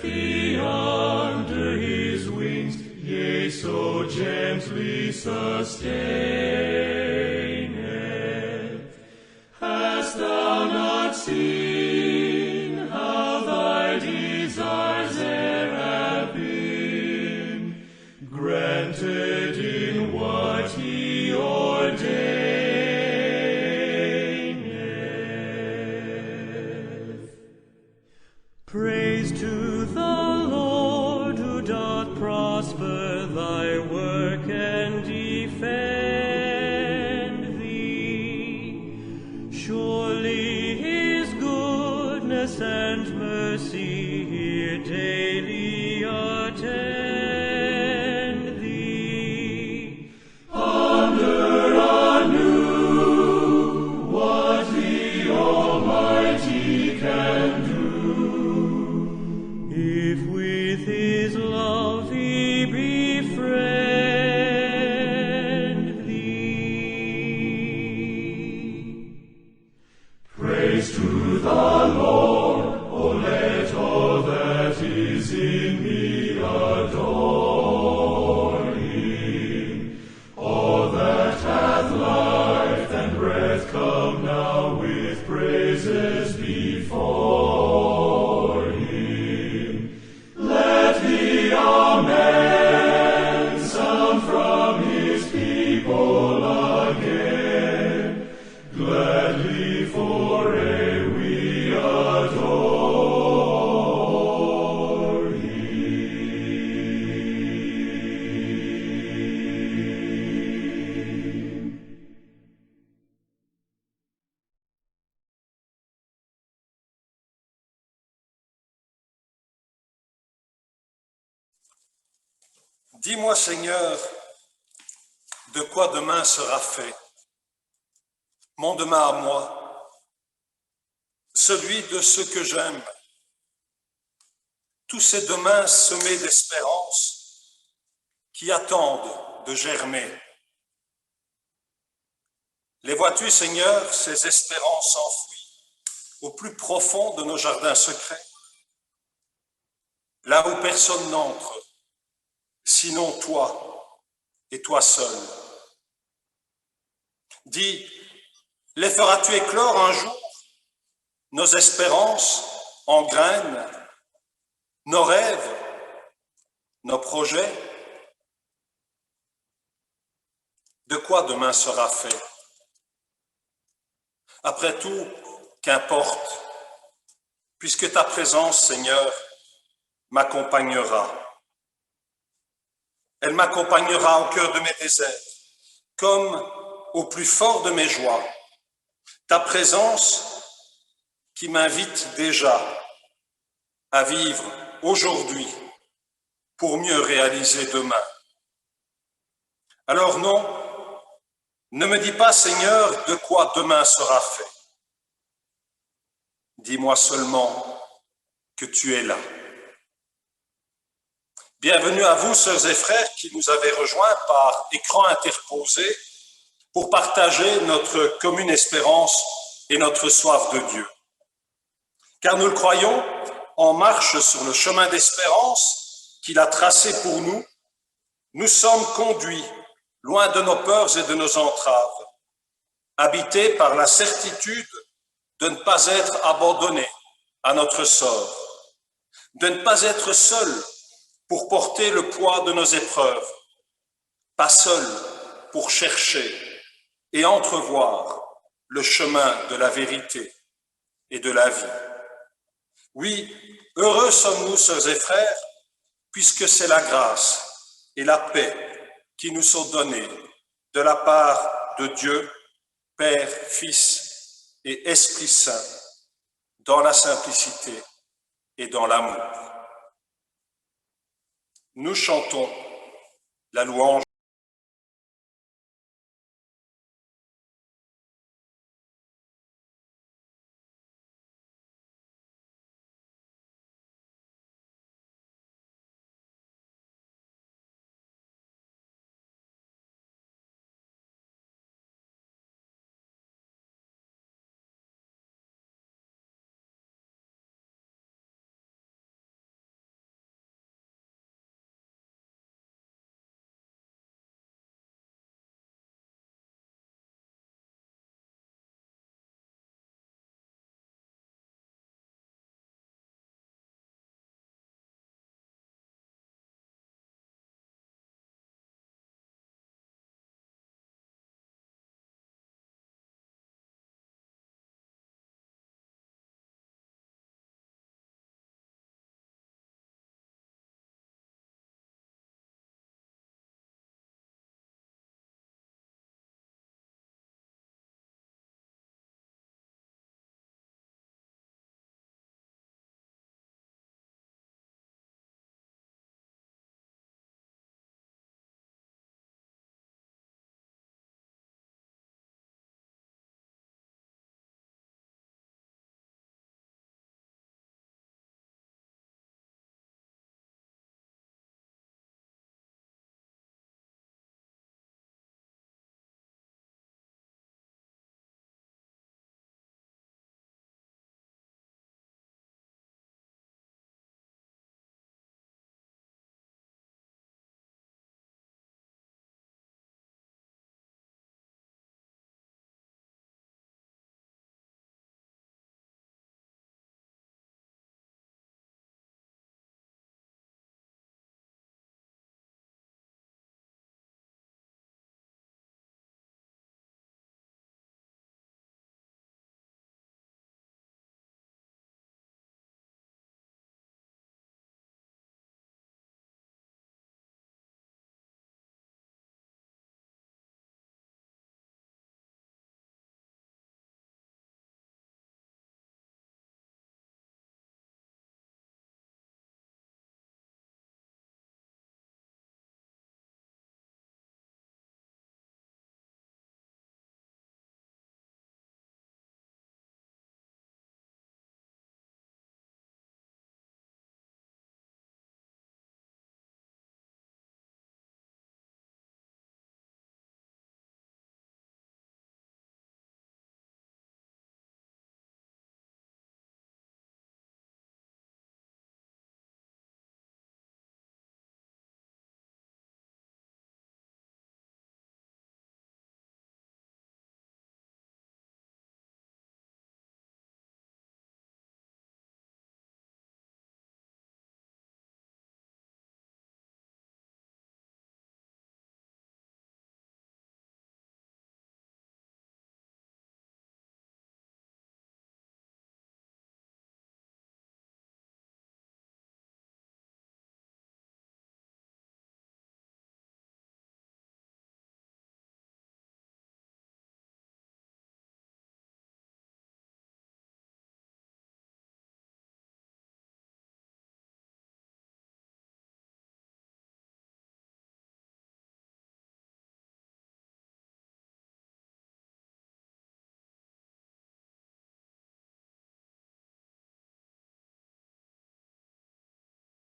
thee under his wings, yea, so gently sustaineth. Hast thou not seen how thy desires e'er have been granted in what he ordaineth? Praise to the Lord who doth prosper thy work and defend thee. Surely his goodness and mercy here daily attend thee. Ponder anew what the Almighty can do, if with his love he befriend thee. Praise to the Lord, O let all that is in me adore him. All that hath life and breath, come now with praises before him. Let the Amen sound from his people again. Gladly for aye we adore him. Dis-moi, Seigneur, de quoi demain sera fait? Mon demain à moi, celui de ceux que j'aime. Tous ces demains semés d'espérance qui attendent de germer. Les vois-tu, Seigneur, ces espérances enfouies au plus profond de nos jardins secrets, là où personne n'entre, sinon toi et toi seul. Dis, les feras-tu éclore un jour, nos espérances en graines, nos rêves, nos projets? De quoi demain sera fait? Après tout, qu'importe, puisque ta présence, Seigneur, m'accompagnera. Elle m'accompagnera au cœur de mes déserts, comme au plus fort de mes joies. Ta présence qui m'invite déjà à vivre aujourd'hui pour mieux réaliser demain. Alors non, ne me dis pas, Seigneur, de quoi demain sera fait. Dis-moi seulement que tu es là. Bienvenue à vous, sœurs et frères, qui nous avez rejoints par écran interposé pour partager notre commune espérance et notre soif de Dieu. Car nous le croyons, en marche sur le chemin d'espérance qu'il a tracé pour nous, nous sommes conduits loin de nos peurs et de nos entraves, habités par la certitude de ne pas être abandonnés à notre sort, de ne pas être seuls pour porter le poids de nos épreuves, pas seuls pour chercher et entrevoir le chemin de la vérité et de la vie. Oui, heureux sommes-nous, sœurs et frères, puisque c'est la grâce et la paix qui nous sont données de la part de Dieu, Père, Fils et Esprit Saint, dans la simplicité et dans l'amour. Nous chantons la louange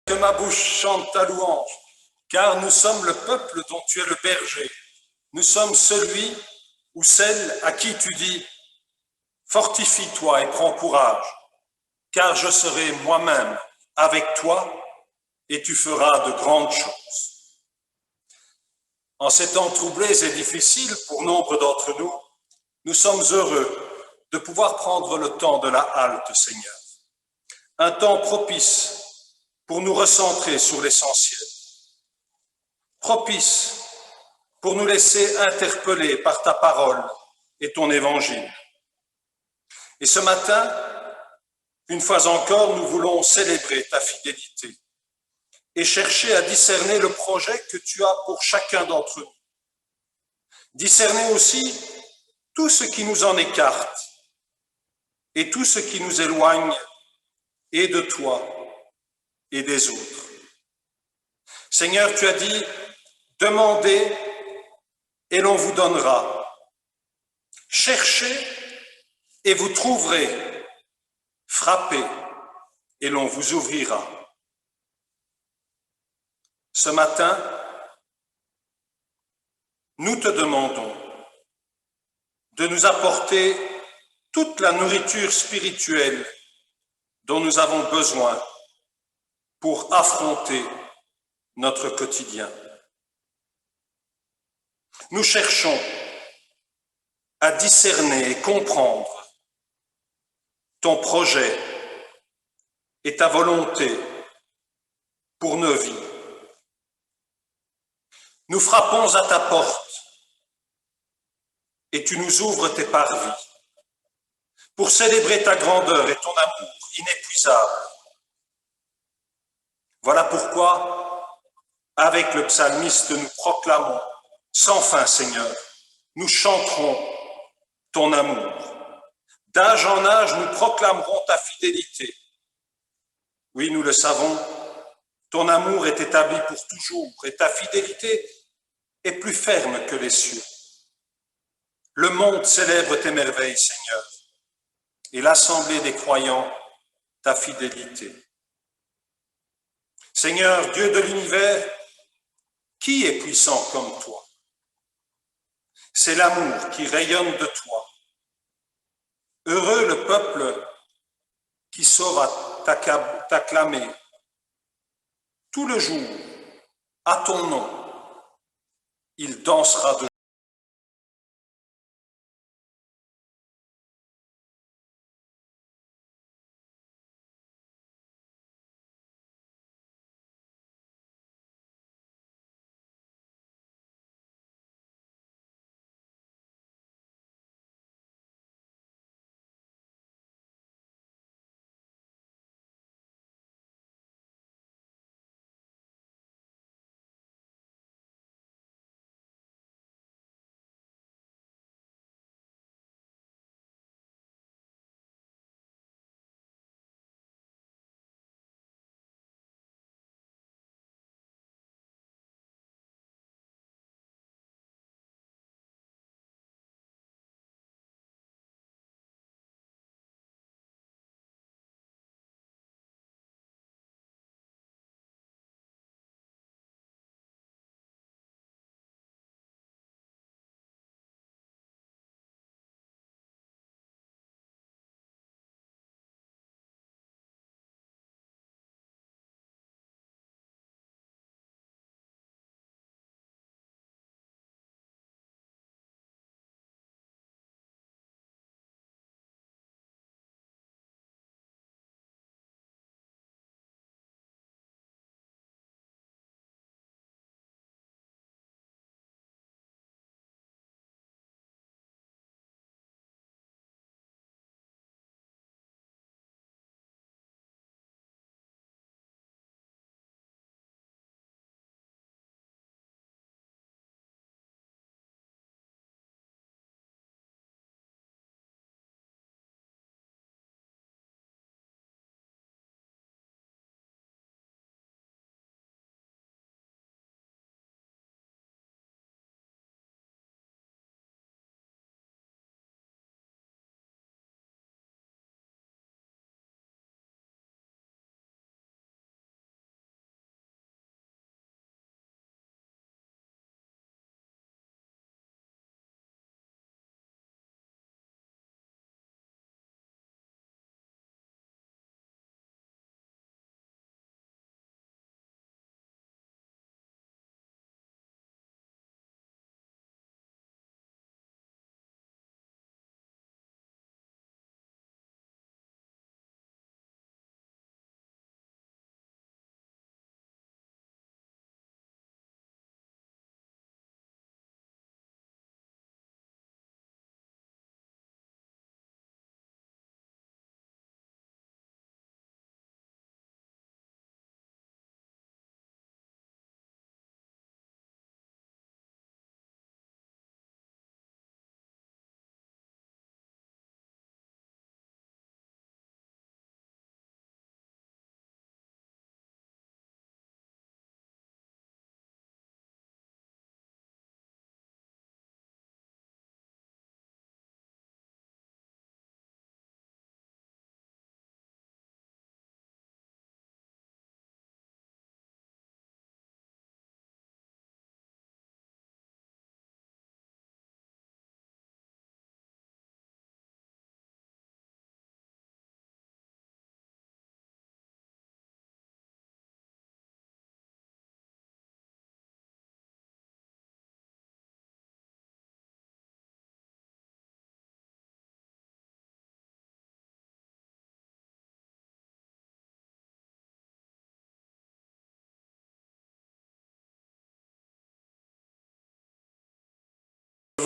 que ma bouche chante ta louange, car nous sommes le peuple dont tu es le berger. Nous sommes celui ou celle à qui tu dis « Fortifie-toi et prends courage, car je serai moi-même avec toi et tu feras de grandes choses. » En ces temps troublés et difficiles pour nombre d'entre nous, nous sommes heureux de pouvoir prendre le temps de la halte, Seigneur. Un temps propice pour nous recentrer sur l'essentiel. Propice pour nous laisser interpeller par ta parole et ton évangile. Et ce matin, une fois encore, nous voulons célébrer ta fidélité et chercher à discerner le projet que tu as pour chacun d'entre nous. Discerner aussi tout ce qui nous en écarte et tout ce qui nous éloigne et de toi et des autres. Seigneur, tu as dit, demandez et l'on vous donnera. Cherchez et vous trouverez. Frappez et l'on vous ouvrira. Ce matin, nous te demandons de nous apporter toute la nourriture spirituelle dont nous avons besoin pour affronter notre quotidien. Nous cherchons à discerner et comprendre ton projet et ta volonté pour nos vies. Nous frappons à ta porte et tu nous ouvres tes parvis pour célébrer ta grandeur et ton amour inépuisable. Voilà pourquoi, avec le psalmiste, nous proclamons sans fin, Seigneur, nous chanterons ton amour. D'âge en âge, nous proclamerons ta fidélité. Oui, nous le savons, ton amour est établi pour toujours et ta fidélité est plus ferme que les cieux. Le monde célèbre tes merveilles, Seigneur, et l'assemblée des croyants, ta fidélité. Seigneur, Dieu de l'univers, qui est puissant comme toi? C'est l'amour qui rayonne de toi. Heureux le peuple qui saura t'acclamer tout le jour à ton nom. Il dansera de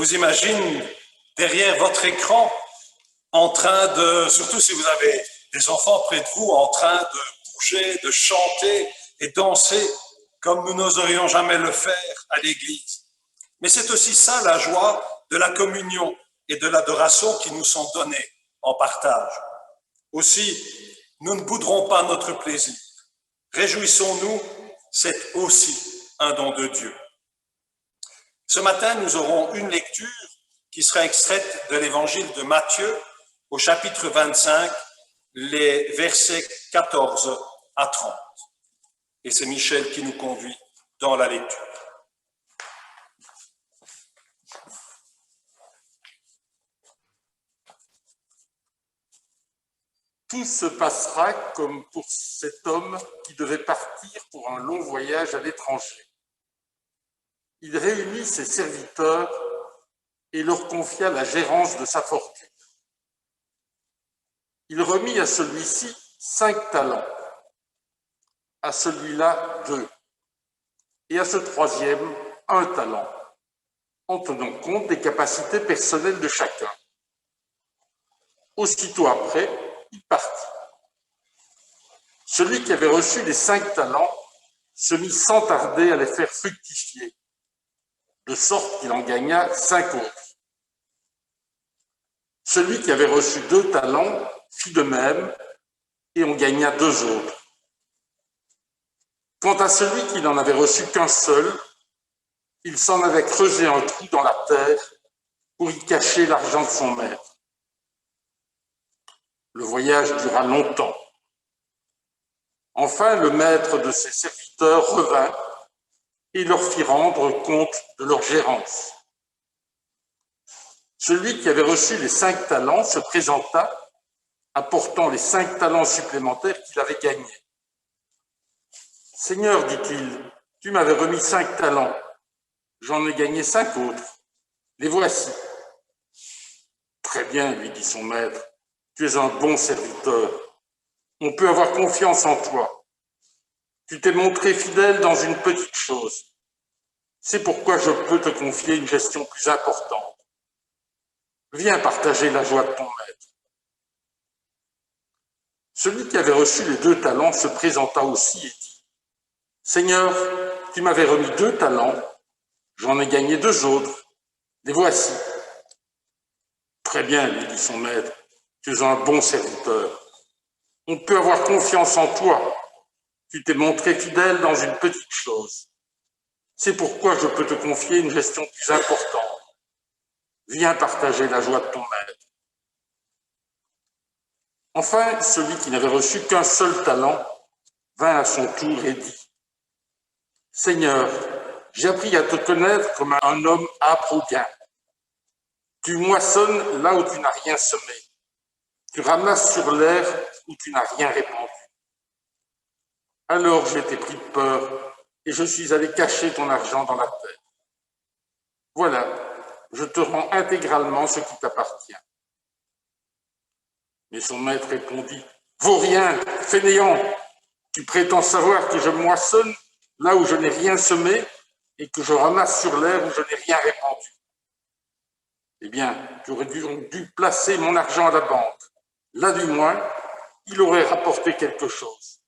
vous imagine derrière votre écran en train de, surtout si vous avez des enfants près de vous, en train de bouger, de chanter et danser comme nous n'oserions jamais le faire à l'église. Mais c'est aussi ça la joie de la communion et de l'adoration qui nous sont données en partage. Aussi, nous ne bouderons pas notre plaisir. Réjouissons-nous, c'est aussi un don de Dieu. Ce matin, nous aurons une lecture qui sera extraite de l'évangile de Matthieu au chapitre 25, les versets 14 à 30. Et c'est Michel qui nous conduit dans la lecture. Tout se passera comme pour cet homme qui devait partir pour un long voyage à l'étranger. Il réunit ses serviteurs et leur confia la gérance de sa fortune. Il remit à celui-ci 5 talents, à celui-là 2, et à ce troisième 1 talent, en tenant compte des capacités personnelles de chacun. Aussitôt après, il partit. Celui qui avait reçu les 5 talents se mit sans tarder à les faire fructifier, de sorte qu'il en gagna 5 autres. Celui qui avait reçu 2 talents fit de même et en gagna 2 autres. Quant à celui qui n'en avait reçu qu'un seul, il s'en avait creusé un trou dans la terre pour y cacher l'argent de son maître. Le voyage dura longtemps. Enfin, le maître de ses serviteurs revint et leur fit rendre compte de leur gérance. Celui qui avait reçu les 5 talents se présenta, apportant les 5 talents supplémentaires qu'il avait gagnés. « Seigneur, dit-il, tu m'avais remis 5 talents. J'en ai gagné 5 autres. Les voici. » « Très bien, lui dit son maître. Tu es un bon serviteur. On peut avoir confiance en toi. Tu t'es montré fidèle dans une petite chose. C'est pourquoi je peux te confier une gestion plus importante. Viens partager la joie de ton maître. » Celui qui avait reçu les 2 talents se présenta aussi et dit : « Seigneur, tu m'avais remis 2 talents. J'en ai gagné 2 autres. Les voici. » « Très bien, lui dit son maître. Tu es un bon serviteur. On peut avoir confiance en toi. Tu t'es montré fidèle dans une petite chose. C'est pourquoi je peux te confier une gestion plus importante. Viens partager la joie de ton maître. » Enfin, celui qui n'avait reçu qu'un seul talent vint à son tour et dit : « Seigneur, j'ai appris à te connaître comme un homme âpre au gain. Tu moissonnes là où tu n'as rien semé. Tu ramasses sur l'air où tu n'as rien répandu. Alors j'ai été pris de peur et je suis allé cacher ton argent dans la terre. Voilà, je te rends intégralement ce qui t'appartient. » Mais son maître répondit : « Vaut rien, fainéant. Tu prétends savoir que je moissonne là où je n'ai rien semé et que je ramasse sur l'air où je n'ai rien répandu. Eh bien, tu aurais dû placer mon argent à la banque. Là, du moins, il aurait rapporté quelque chose,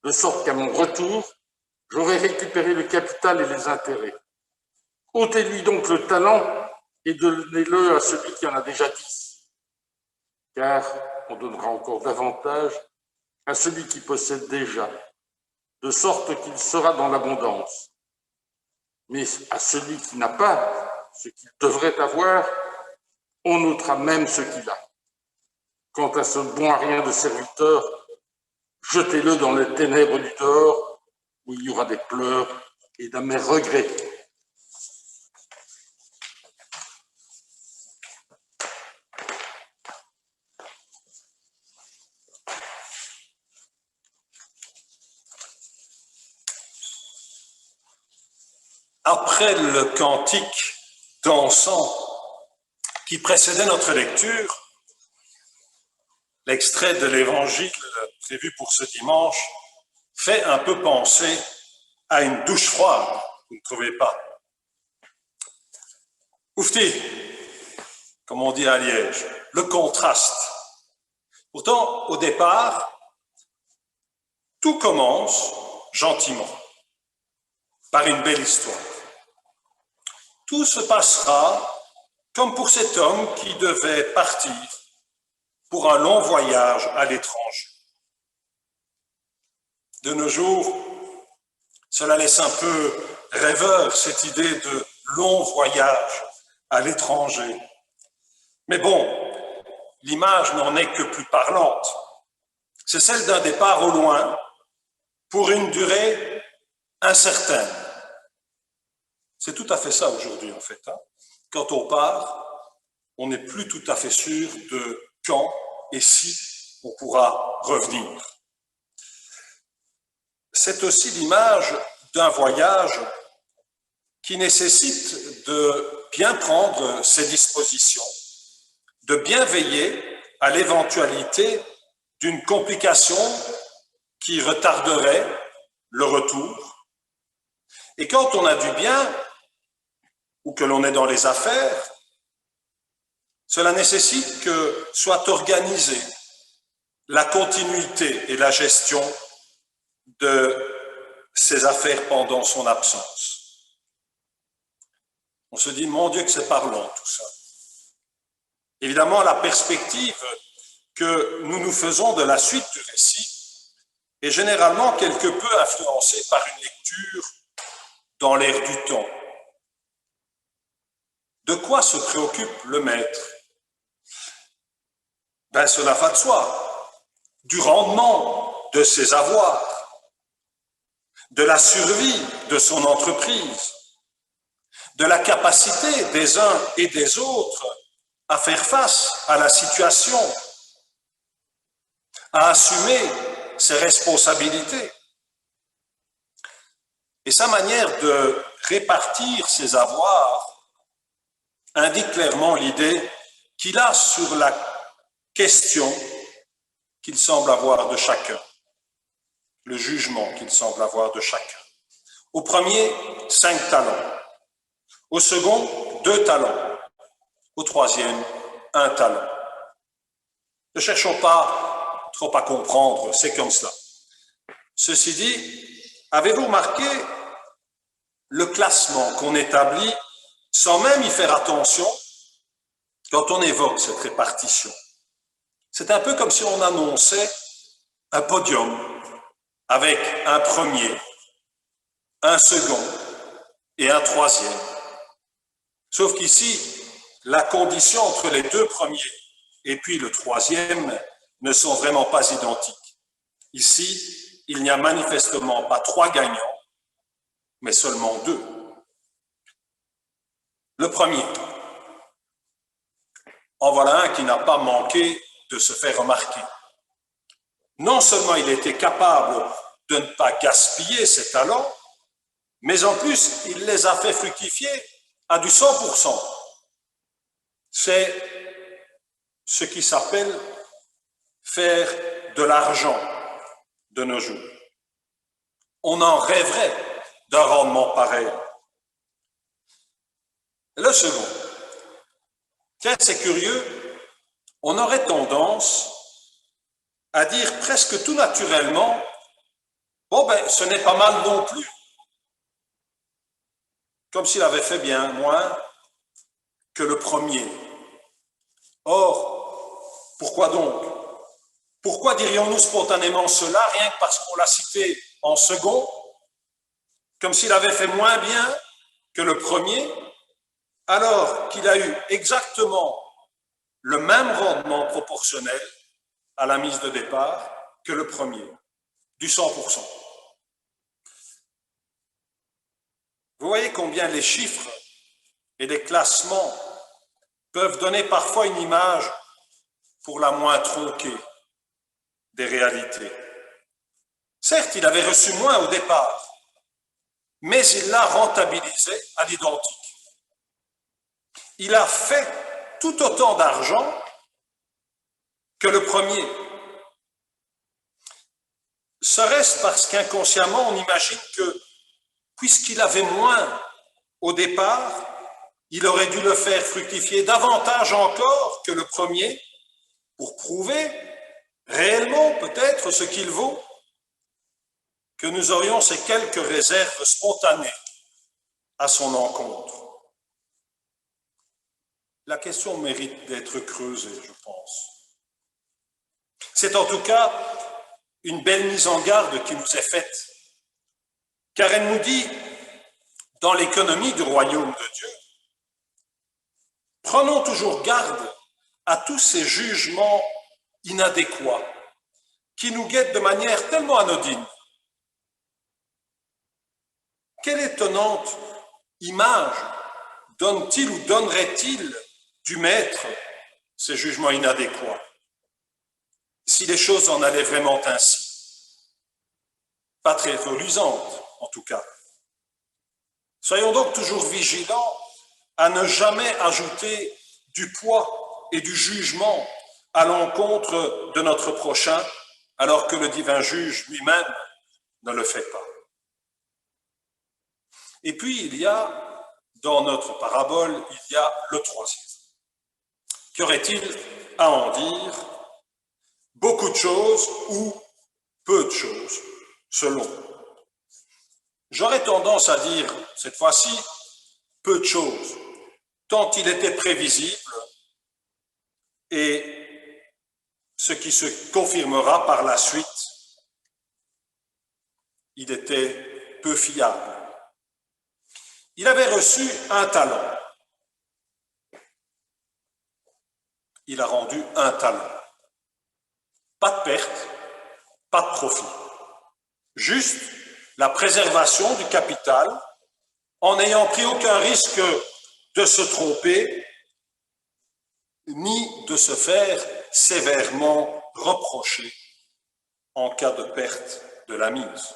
de sorte qu'à mon retour, j'aurais récupéré le capital et les intérêts. Ôtez-lui donc le talent et donnez-le à celui qui en a déjà 10, car on donnera encore davantage à celui qui possède déjà, de sorte qu'il sera dans l'abondance. Mais à celui qui n'a pas ce qu'il devrait avoir, on ôtera même ce qu'il a. Quant à ce bon à rien de serviteur, jetez-le dans les ténèbres du dehors, où il y aura des pleurs et d'amers regrets. » Après le cantique dansant qui précédait notre lecture, l'extrait de l'évangile prévu pour ce dimanche fait un peu penser à une douche froide, vous ne trouvez pas? Oufti, comme on dit à Liège, le contraste. Pourtant, au départ, tout commence gentiment, par une belle histoire. Tout se passera comme pour cet homme qui devait partir pour un long voyage à l'étranger. De nos jours, cela laisse un peu rêveur, cette idée de long voyage à l'étranger. Mais bon, l'image n'en est que plus parlante. C'est celle d'un départ au loin pour une durée incertaine. C'est tout à fait ça aujourd'hui, en fait. Quand on part, on n'est plus tout à fait sûr de quand et si on pourra revenir. C'est aussi l'image d'un voyage qui nécessite de bien prendre ses dispositions, de bien veiller à l'éventualité d'une complication qui retarderait le retour. Et quand on a du bien, ou que l'on est dans les affaires, cela nécessite que soit organisée la continuité et la gestion de ses affaires pendant son absence. On se dit, mon Dieu, que c'est parlant tout ça. Évidemment, la perspective que nous nous faisons de la suite du récit est généralement quelque peu influencée par une lecture dans l'air du temps. De quoi se préoccupe le maître? Ben, cela va de soi. Du rendement de ses avoirs, de la survie de son entreprise, de la capacité des uns et des autres à faire face à la situation, à assumer ses responsabilités. Et sa manière de répartir ses avoirs indique clairement l'idée qu'il a sur la question qu'il semble avoir de chacun, le jugement qu'il semble avoir de chacun. Au premier, 5 talents. Au second, 2 talents. Au troisième, 1 talent. Ne cherchons pas trop à comprendre, c'est comme cela. Ceci dit, avez-vous remarqué le classement qu'on établit sans même y faire attention quand on évoque cette répartition? C'est un peu comme si on annonçait un podium avec un premier, un second et un troisième. Sauf qu'ici, la condition entre les 2 premiers et puis le troisième ne sont vraiment pas identiques. Ici, il n'y a manifestement pas 3 gagnants, mais seulement 2. Le premier, en voilà un qui n'a pas manqué de se faire remarquer. Non seulement il était capable de ne pas gaspiller ses talents, mais en plus, il les a fait fructifier à du 100%. C'est ce qui s'appelle faire de l'argent de nos jours. On en rêverait d'un rendement pareil. Le second, tiens, c'est curieux, on aurait tendance à dire presque tout naturellement, bon ben, ce n'est pas mal non plus. Comme s'il avait fait bien moins que le premier. Or, pourquoi donc? Pourquoi dirions-nous spontanément cela, rien que parce qu'on l'a cité en second, comme s'il avait fait moins bien que le premier, alors qu'il a eu exactement le même rendement proportionnel à la mise de départ que le premier, du 100%. Vous voyez combien les chiffres et les classements peuvent donner parfois une image pour la moins tronquée des réalités. Certes, il avait reçu moins au départ, mais il l'a rentabilisé à l'identique. Il a fait tout autant d'argent que le premier. Serait-ce parce qu'inconsciemment on imagine que, puisqu'il avait moins au départ, il aurait dû le faire fructifier davantage encore que le premier pour prouver réellement peut-être ce qu'il vaut, que nous aurions ces quelques réserves spontanées à son encontre. La question mérite d'être creusée, je pense. C'est en tout cas une belle mise en garde qui nous est faite, car elle nous dit, dans l'économie du royaume de Dieu, prenons toujours garde à tous ces jugements inadéquats qui nous guettent de manière tellement anodine. Quelle étonnante image donne-t-il ou donnerait-il du maître ces jugements inadéquats, si les choses en allaient vraiment ainsi? Pas très reluisantes, en tout cas. Soyons donc toujours vigilants à ne jamais ajouter du poids et du jugement à l'encontre de notre prochain, alors que le divin juge lui-même ne le fait pas. Et puis, dans notre parabole, il y a le troisième. Qu'aurait-il à en dire? Beaucoup de choses ou peu de choses, selon. J'aurais tendance à dire, cette fois-ci, peu de choses, tant il était prévisible et ce qui se confirmera par la suite, il était peu fiable. Il avait reçu un talent. Il a rendu un talent. Pas de perte, pas de profit. Juste la préservation du capital en n'ayant pris aucun risque de se tromper ni de se faire sévèrement reprocher en cas de perte de la mise.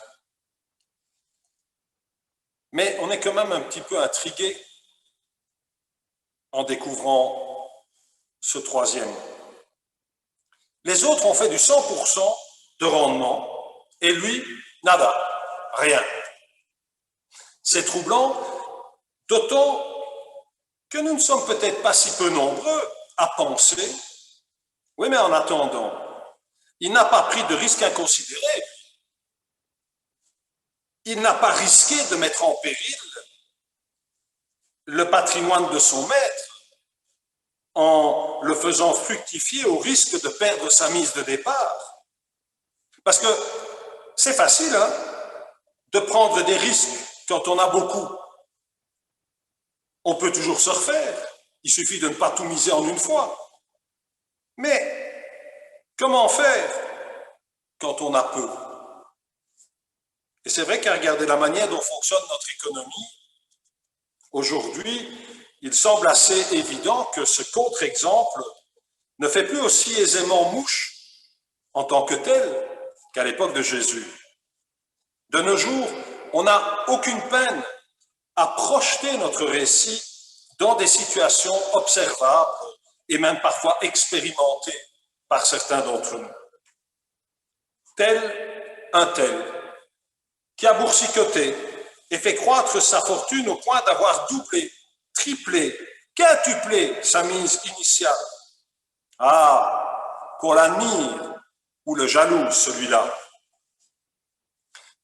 Mais on est quand même un petit peu intrigué en découvrant ce troisième. Les autres ont fait du 100% de rendement et lui, nada, rien. C'est troublant, d'autant que nous ne sommes peut-être pas si peu nombreux à penser, oui, mais en attendant, il n'a pas pris de risque inconsidéré. Il n'a pas risqué de mettre en péril le patrimoine de son maître en le faisant fructifier au risque de perdre sa mise de départ. Parce que c'est facile de prendre des risques quand on a beaucoup. On peut toujours se refaire. Il suffit de ne pas tout miser en une fois. Mais comment faire quand on a peu? Et c'est vrai qu'à regarder la manière dont fonctionne notre économie, aujourd'hui, il semble assez évident que ce contre-exemple ne fait plus aussi aisément mouche en tant que tel qu'à l'époque de Jésus. De nos jours, on n'a aucune peine à projeter notre récit dans des situations observables et même parfois expérimentées par certains d'entre nous. Tel un tel qui a boursicoté et fait croître sa fortune au point d'avoir doublé, triplé, quintuplé sa mise initiale. Ah, qu'on l'admire ou le jalouse, celui-là.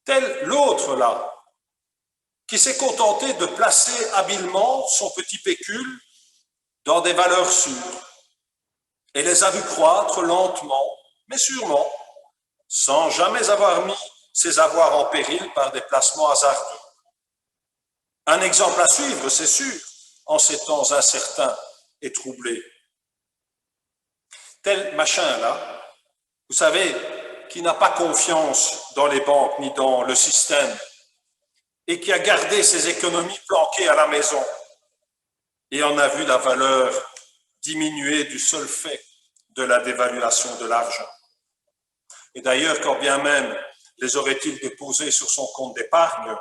Tel l'autre là, qui s'est contenté de placer habilement son petit pécule dans des valeurs sûres et les a vues croître lentement, mais sûrement, sans jamais avoir mis ses avoirs en péril par des placements hasardeux. Un exemple à suivre, c'est sûr, en ces temps incertains et troublés. Tel machin-là, vous savez, qui n'a pas confiance dans les banques ni dans le système et qui a gardé ses économies planquées à la maison et en a vu la valeur diminuer du seul fait de la dévaluation de l'argent. Et d'ailleurs, quand bien même les aurait-il déposés sur son compte d'épargne,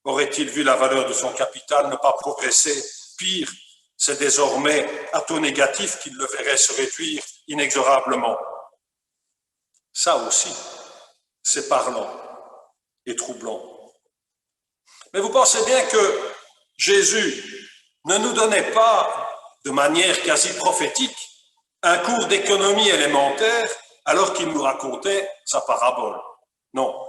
aurait-il vu la valeur de son capital ne pas progresser? Pire, c'est désormais à taux négatif qu'il le verrait se réduire inexorablement. Ça aussi, c'est parlant et troublant. Mais vous pensez bien que Jésus, ne nous donnait pas, de manière quasi prophétique, un cours d'économie élémentaire alors qu'il nous racontait sa parabole. Non,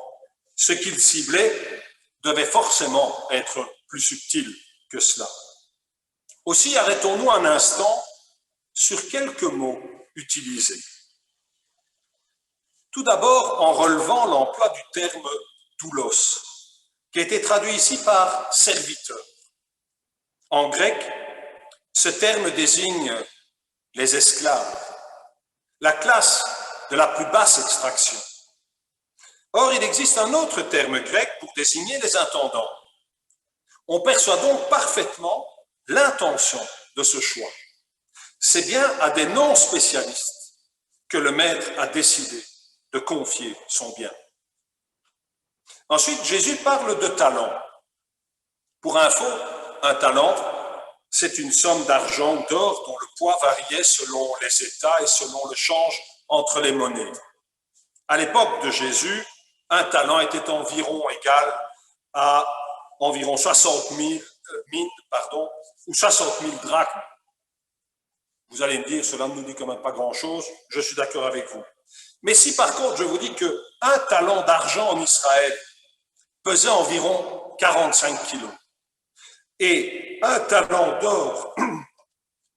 ce qu'il ciblait devait forcément être plus subtil que cela. Aussi, arrêtons-nous un instant sur quelques mots utilisés. Tout d'abord, en relevant l'emploi du terme doulos, qui a été traduit ici par serviteur. En grec, ce terme désigne les esclaves, la classe de la plus basse extraction. Or, il existe un autre terme grec pour désigner les intendants. On perçoit donc parfaitement l'intention de ce choix. C'est bien à des non-spécialistes que le maître a décidé de confier son bien. Ensuite, Jésus parle de talent. Pour info, un talent, c'est une somme d'argent ou d'or dont le poids variait selon les États et selon le change entre les monnaies. À l'époque de Jésus, un talent était environ égal à environ 60 000 mines, ou 60 000 drachmes. Vous allez me dire, cela ne nous dit quand même pas grand-chose, je suis d'accord avec vous. Mais si par contre je vous dis qu'un talent d'argent en Israël pesait environ 45 kilos et un talent d'or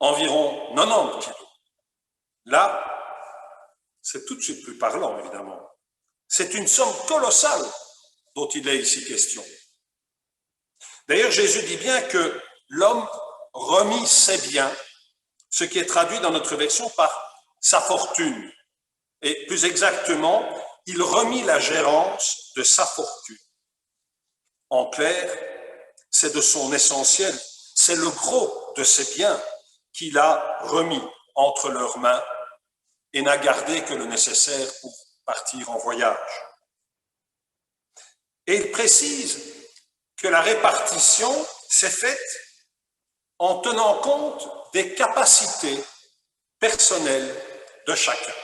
environ 90 kilos, là, c'est tout de suite plus parlant, évidemment. C'est une somme colossale dont il est ici question. D'ailleurs, Jésus dit bien que l'homme remit ses biens, ce qui est traduit dans notre version par sa fortune. Et plus exactement, il remit la gérance de sa fortune. En clair, c'est de son essentiel, c'est le gros de ses biens qu'il a remis entre leurs mains et n'a gardé que le nécessaire pour partir en voyage. Et il précise que la répartition s'est faite en tenant compte des capacités personnelles de chacun.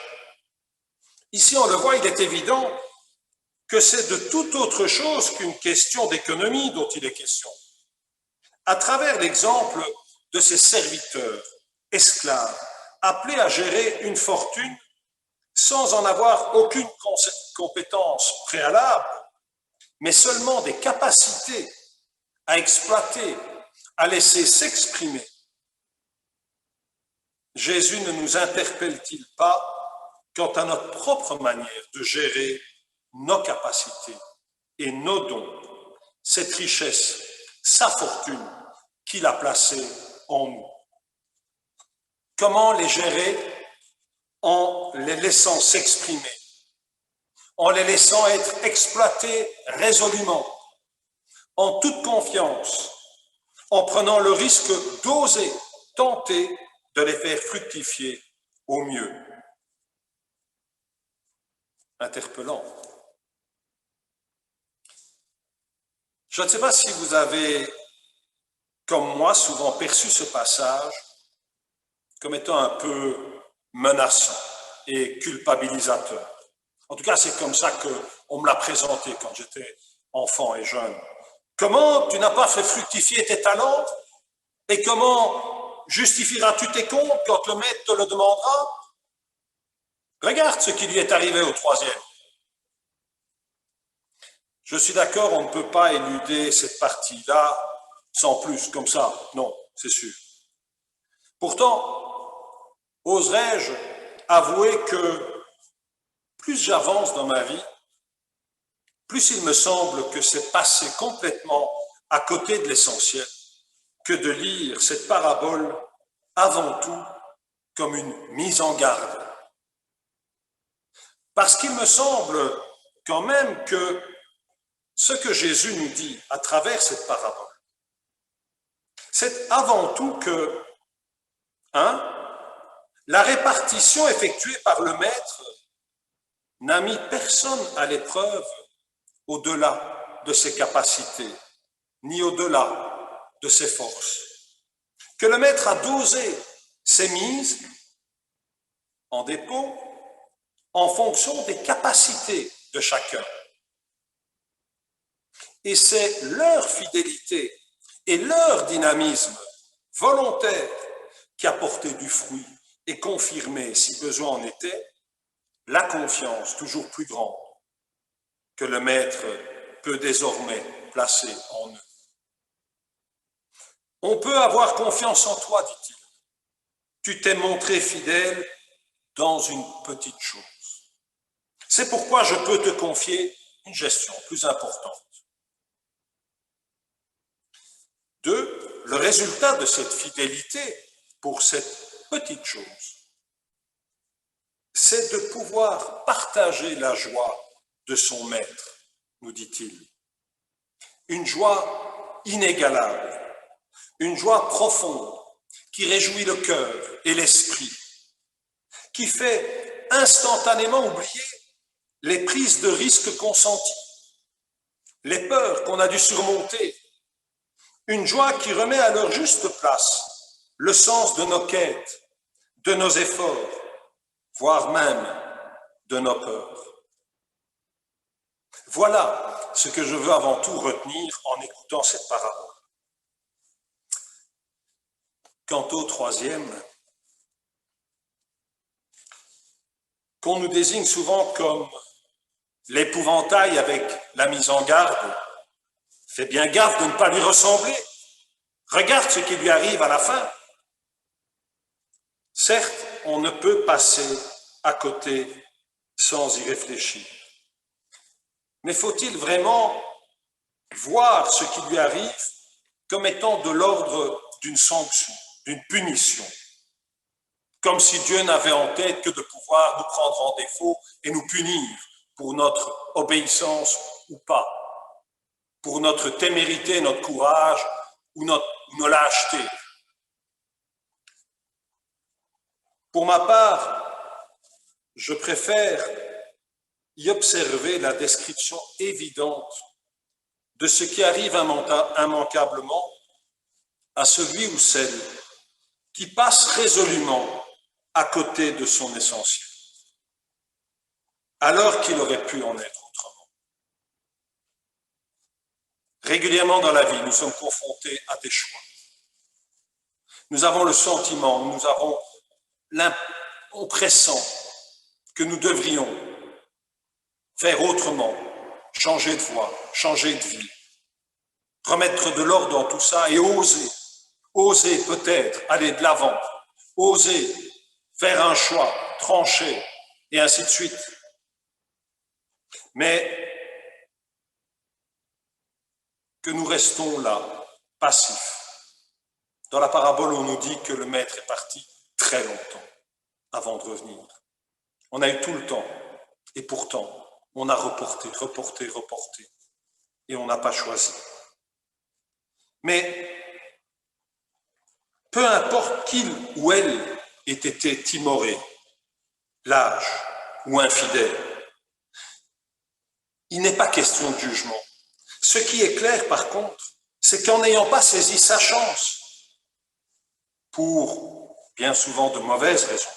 Ici, on le voit, il est évident que c'est de toute autre chose qu'une question d'économie dont il est question. À travers l'exemple de ces serviteurs, esclaves, appelés à gérer une fortune sans en avoir aucune compétence préalable, mais seulement des capacités à exploiter, à laisser s'exprimer. Jésus ne nous interpelle-t-il pas quant à notre propre manière de gérer nos capacités et nos dons, cette richesse, sa fortune qu'il a placée en nous? Comment les gérer en les laissant s'exprimer, en les laissant être exploités résolument, en toute confiance, en prenant le risque d'oser tenter de les faire fructifier au mieux. Interpellant. Je ne sais pas si vous avez, comme moi, souvent perçu ce passage comme étant un peu menaçant et culpabilisateur. En tout cas, c'est comme ça qu'on me l'a présenté quand j'étais enfant et jeune. Comment tu n'as pas fait fructifier tes talents et comment justifieras-tu tes comptes quand le maître te le demandera? Regarde ce qui lui est arrivé au troisième. Je suis d'accord, on ne peut pas éluder cette partie-là sans plus, comme ça. Non, c'est sûr. Pourtant, oserais-je avouer que plus j'avance dans ma vie, plus il me semble que c'est passer complètement à côté de l'essentiel que de lire cette parabole avant tout comme une mise en garde. Parce qu'il me semble quand même que ce que Jésus nous dit à travers cette parabole, c'est avant tout que, la répartition effectuée par le maître n'a mis personne à l'épreuve au-delà de ses capacités, ni au-delà de ses forces. Que le maître a dosé ses mises en dépôt en fonction des capacités de chacun. Et c'est leur fidélité et leur dynamisme volontaire, qui a porté du fruit et confirmé, si besoin en était, la confiance toujours plus grande que le Maître peut désormais placer en eux. On peut avoir confiance en toi, dit-il. Tu t'es montré fidèle dans une petite chose. C'est pourquoi je peux te confier une gestion plus importante. 2. Le résultat de cette fidélité pour cette petite chose, c'est de pouvoir partager la joie de son Maître, nous dit-il. Une joie inégalable, une joie profonde qui réjouit le cœur et l'esprit, qui fait instantanément oublier les prises de risques consenties, les peurs qu'on a dû surmonter, une joie qui remet à leur juste place le sens de nos quêtes, de nos efforts, voire même de nos peurs. Voilà ce que je veux avant tout retenir en écoutant cette parabole. Quant au troisième, qu'on nous désigne souvent comme l'épouvantail avec la mise en garde, fais bien gaffe de ne pas lui ressembler. Regarde ce qui lui arrive à la fin. Certes, on ne peut passer à côté sans y réfléchir. Mais faut-il vraiment voir ce qui lui arrive comme étant de l'ordre d'une sanction, d'une punition, comme si Dieu n'avait en tête que de pouvoir nous prendre en défaut et nous punir pour notre obéissance ou pas, pour notre témérité, notre courage ou nos lâchetés. Pour ma part, je préfère y observer la description évidente de ce qui arrive immanquablement à celui ou celle qui passe résolument à côté de son essentiel, alors qu'il aurait pu en être autrement. Régulièrement dans la vie, nous sommes confrontés à des choix. Nous avons le sentiment, nous avons on pressent que nous devrions faire autrement, changer de voie, changer de vie, remettre de l'ordre dans tout ça et oser peut-être aller de l'avant, oser faire un choix, trancher, et ainsi de suite. Mais que nous restons là, passifs. Dans la parabole, on nous dit que le Maître est parti très longtemps avant de revenir. On a eu tout le temps, et pourtant, on a reporté, et on n'a pas choisi. Mais peu importe qu'il ou elle ait été timoré, lâche ou infidèle, il n'est pas question de jugement. Ce qui est clair, par contre, c'est qu'en n'ayant pas saisi sa chance, pour bien souvent de mauvaises raisons,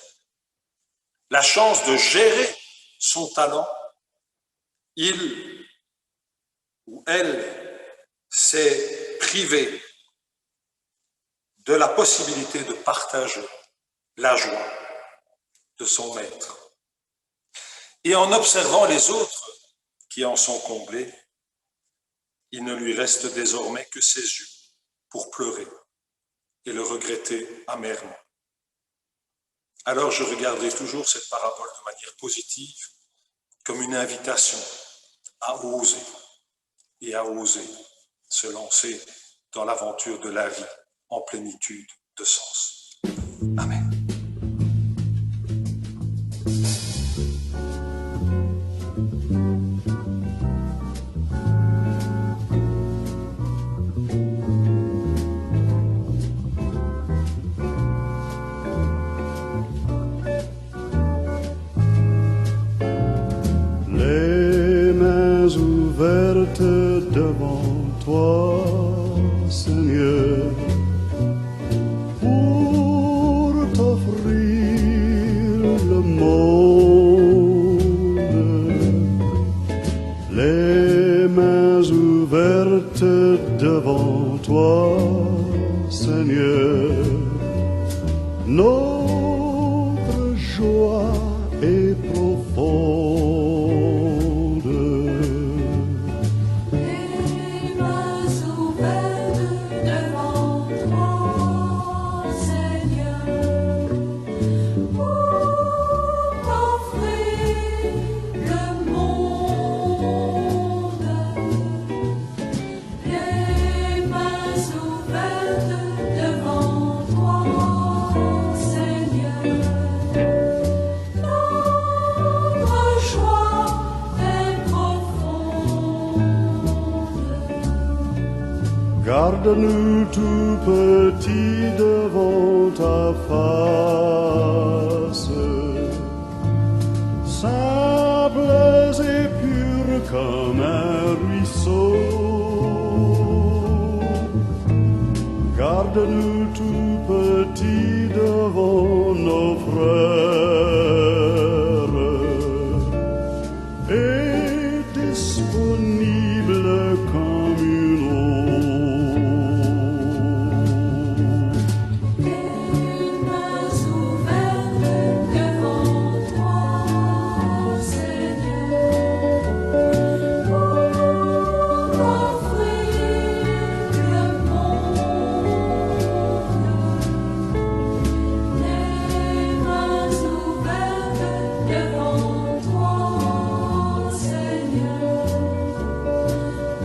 la chance de gérer son talent, il ou elle s'est privé de la possibilité de partager la joie de son Maître. Et en observant les autres qui en sont comblés, il ne lui reste désormais que ses yeux pour pleurer et le regretter amèrement. Alors je regarderai toujours cette parabole de manière positive, comme une invitation à oser et à oser se lancer dans l'aventure de la vie en plénitude de sens. Amen. Devant toi, Seigneur, pour t'offrir le monde, les mains ouvertes devant toi, Seigneur, notre joie est profonde. Les mains ouvertes devant toi, Seigneur, pour t'offrir le monde. Les mains ouvertes devant toi, Seigneur, notre joie est profonde. Garde-nous tout petits devant ta face, simples et purs comme un ruisseau. Garde-nous tout petits devant nos frères et disponibles comme une eau. Les mains ouvertes devant toi, Seigneur, pour t'offrir le monde. Les mains ouvertes devant toi, Seigneur,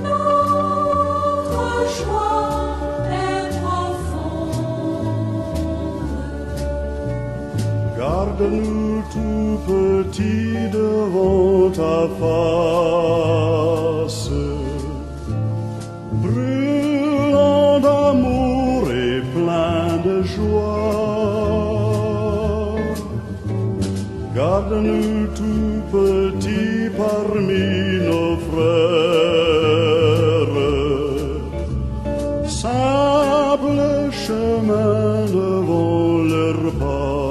notre joie est profonde. Garde-nous tout petits devant ta face, brûlant d'amour et plein de joie. Garde-nous tout petits parmi nos frères, simple chemin devant leur pas.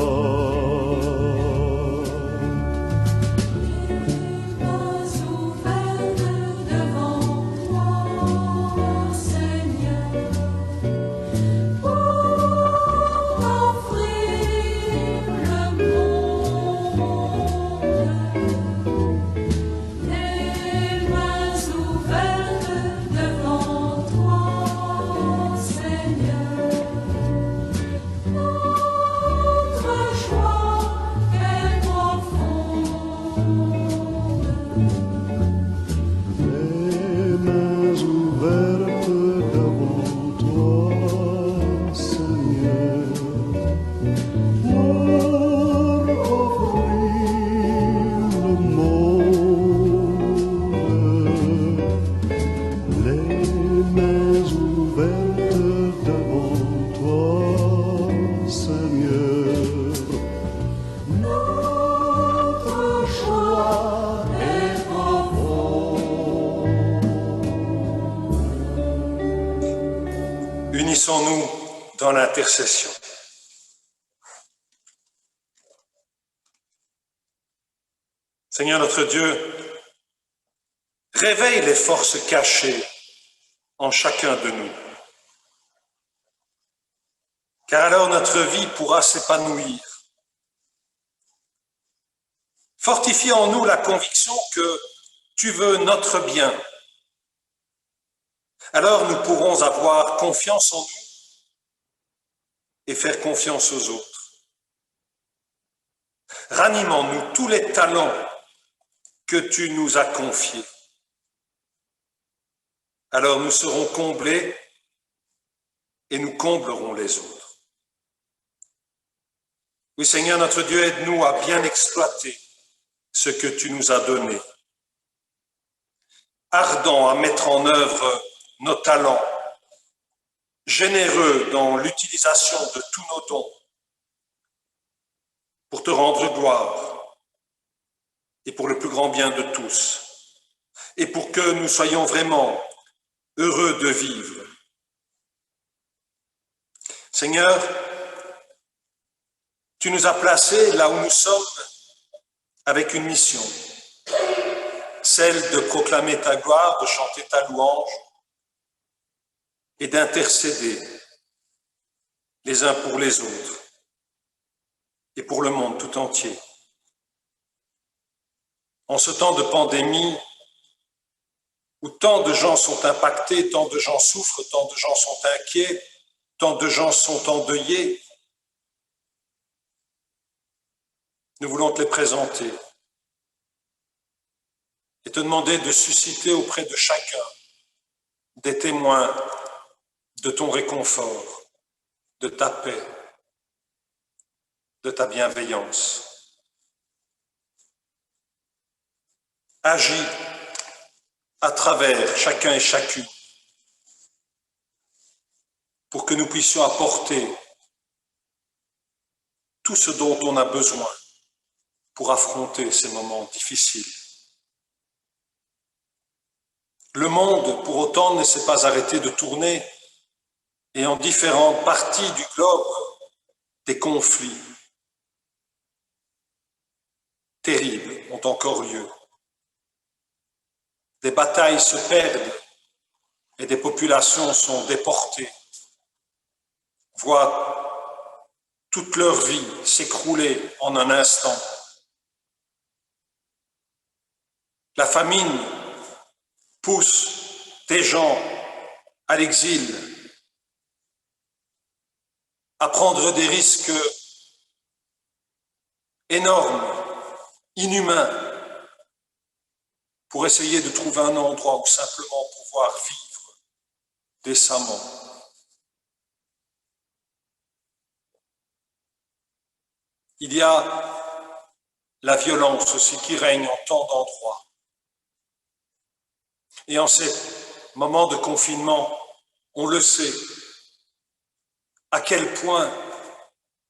Les mains ouvertes devant toi, Seigneur, pour t'offrir le monde. Les mains ouvertes devant toi, Seigneur, notre joie est profonde. Les mains ouvertes devant toi, Seigneur, pour offrir le monde. Les mains ouvertes devant toi, Seigneur, notre joie est profonde. Unissons-nous dans l'intercession. Seigneur notre Dieu, réveille les forces cachées en chacun de nous. Car alors notre vie pourra s'épanouir. Fortifie en nous la conviction que tu veux notre bien. Alors nous pourrons avoir confiance en nous et faire confiance aux autres. Ranime en nous tous les talents que tu nous as confiés. Alors nous serons comblés et nous comblerons les autres. Oui, Seigneur notre Dieu, aide-nous à bien exploiter ce que tu nous as donné. Ardent à mettre en œuvre nos talents, généreux dans l'utilisation de tous nos dons, pour te rendre gloire et pour le plus grand bien de tous, et pour que nous soyons vraiment heureux de vivre. Seigneur, tu nous as placés là où nous sommes avec une mission, celle de proclamer ta gloire, de chanter ta louange et d'intercéder les uns pour les autres et pour le monde tout entier. En ce temps de pandémie, où tant de gens sont impactés, tant de gens souffrent, tant de gens sont inquiets, tant de gens sont endeuillés, nous voulons te les présenter et te demander de susciter auprès de chacun des témoins de ton réconfort, de ta paix, de ta bienveillance. Agis à travers chacun et chacune pour que nous puissions apporter tout ce dont on a besoin pour affronter ces moments difficiles. Le monde, pour autant, ne s'est pas arrêté de tourner et en différentes parties du globe, des conflits terribles ont encore lieu. Des batailles se perdent et des populations sont déportées, voient toute leur vie s'écrouler en un instant. La famine pousse des gens à l'exil, à prendre des risques énormes, inhumains, pour essayer de trouver un endroit où simplement pouvoir vivre décemment. Il y a la violence aussi qui règne en tant d'endroits. Et en ces moments de confinement, on le sait, à quel point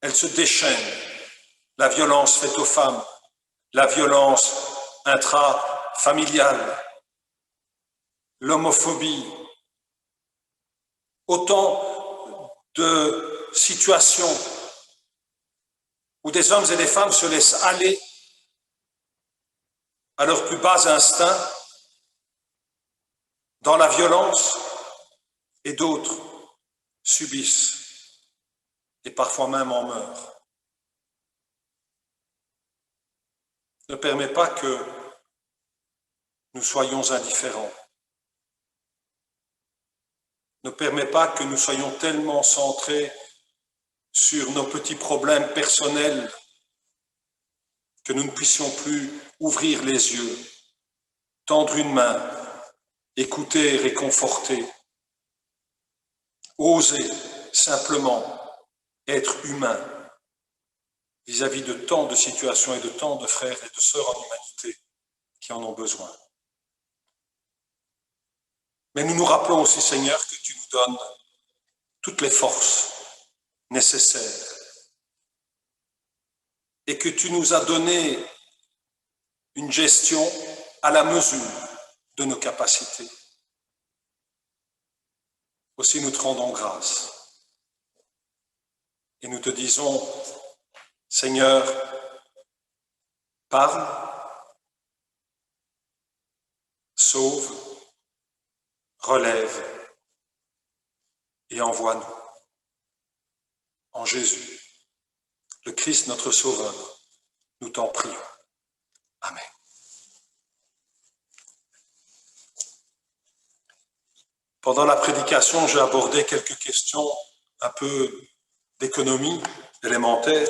elle se déchaîne, la violence faite aux femmes, la violence intrafamiliale, l'homophobie, autant de situations où des hommes et des femmes se laissent aller à leurs plus bas instincts dans la violence et d'autres subissent et parfois même en meurent. Ne permet pas que nous soyons indifférents. Ne permet pas que nous soyons tellement centrés sur nos petits problèmes personnels que nous ne puissions plus ouvrir les yeux, tendre une main, écouter, réconforter, oser simplement être humain vis-à-vis de tant de situations et de tant de frères et de sœurs en humanité qui en ont besoin. Mais nous nous rappelons aussi, Seigneur, que tu nous donnes toutes les forces nécessaires et que tu nous as donné une gestion à la mesure de nos capacités. Aussi nous te rendons grâce et nous te disons, Seigneur, parle, sauve, relève et envoie-nous. En Jésus, le Christ notre Sauveur, nous t'en prions. Amen. Pendant la prédication, j'ai abordé quelques questions un peu d'économie élémentaire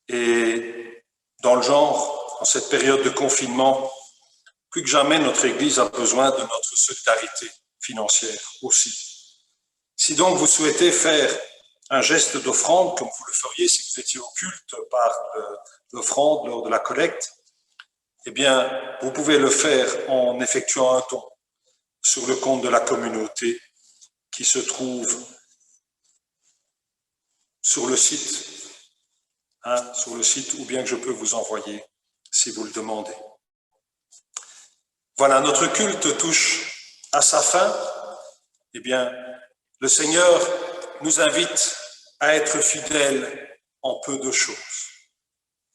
et dans le genre, en cette période de confinement, plus que jamais notre Église a besoin de notre solidarité financière aussi. Si donc vous souhaitez faire un geste d'offrande, comme vous le feriez si vous étiez au culte par l'offrande lors de la collecte, eh bien, vous pouvez le faire en effectuant un don sur le compte de la communauté qui se trouve sur le site, ou bien que je peux vous envoyer si vous le demandez. Voilà, notre culte touche à sa fin. Eh bien, le Seigneur nous invite à être fidèles en peu de choses.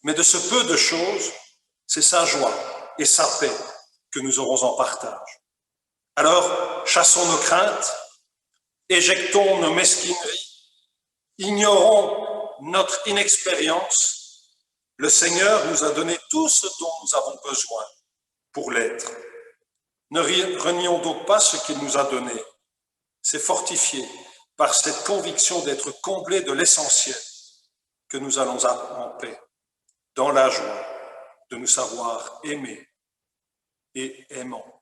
Mais de ce peu de choses, c'est sa joie et sa paix que nous aurons en partage. Alors, chassons nos craintes, éjectons nos mesquineries, ignorons notre inexpérience, le Seigneur nous a donné tout ce dont nous avons besoin pour l'être. Ne renions donc pas ce qu'il nous a donné. C'est fortifié par cette conviction d'être comblés de l'essentiel que nous allons en paix, dans la joie de nous savoir aimés et aimants.